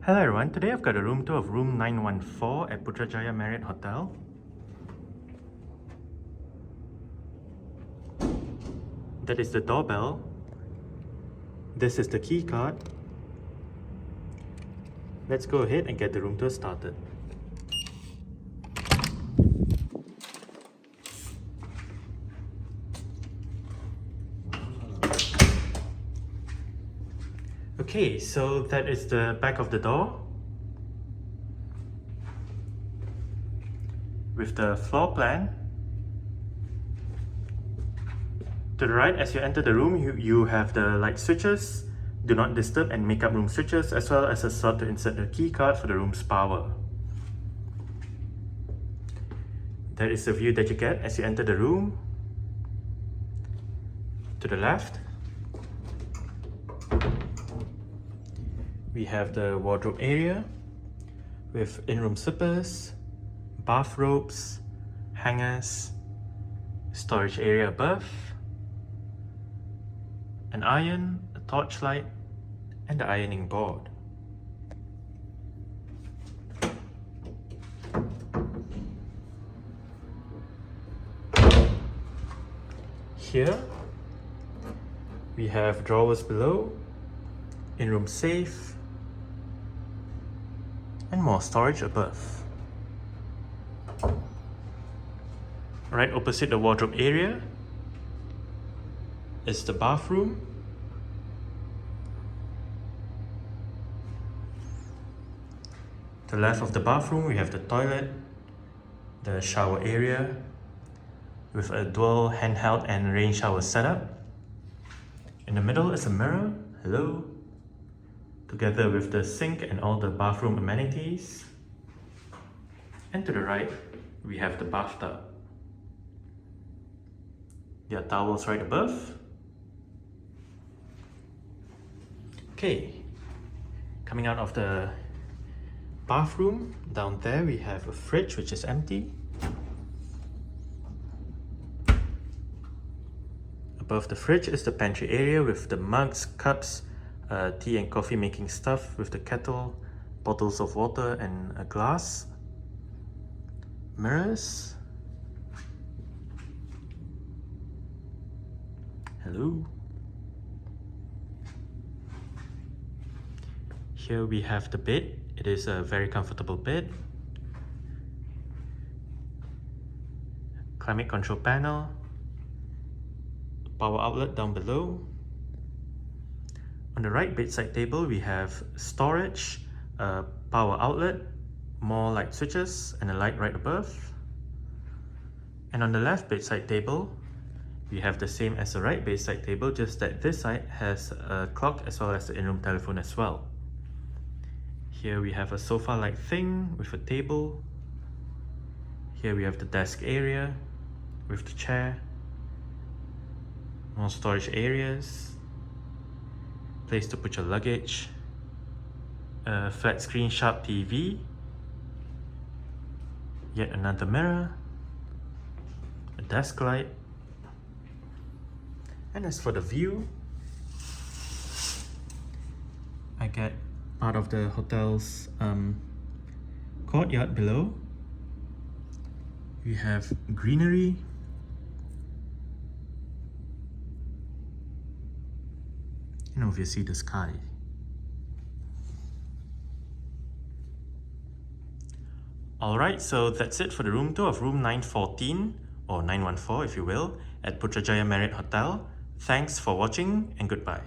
Hello everyone, today I've got a room tour of room 914 at Putrajaya Marriott Hotel. That is the doorbell. This is the key card. Let's go ahead and get the room tour started. Okay, so that is the back of the door with the floor plan. To the right, as you enter the room, you have the light switches, do not disturb and make up room switches, as well as a slot to insert the key card for the room's power. That is the view that you get as you enter the room. To the left, we have the wardrobe area with in-room slippers, bathrobes, hangers, storage area above, an iron, a torchlight, and the ironing board. Here, we have drawers below, in-room safe, and more storage above. Right opposite the wardrobe area is the bathroom. To the left of the bathroom, we have the toilet, the shower area with a dual handheld and rain shower setup. In the middle is a mirror, hello, together with the sink and all the bathroom amenities. And to the right, we have the bathtub. There are towels right above. Okay, coming out of the bathroom, down there we have a fridge which is empty. Above the fridge is the pantry area with the mugs, cups, tea and coffee making stuff with the kettle, bottles of water and a glass, mirrors, hello. Here we have the bed. It is a very comfortable bed. Climate control panel, power outlet down below. On the right bedside table, we have storage, a power outlet, more light switches, and a light right above. And on the left bedside table, we have the same as the right bedside table, just that this side has a clock as well as the in-room telephone as well. Here we have a sofa-like thing with a table. Here we have the desk area with the chair, more storage areas, place to put your luggage, a flat screen sharp TV, yet another mirror, a desk light. And as for the view, I get part of the hotel's courtyard below. We have greenery, and obviously the sky. Alright, so that's it for the room tour of room 914 or 914 if you will at Putrajaya Marriott Hotel. Thanks for watching and goodbye.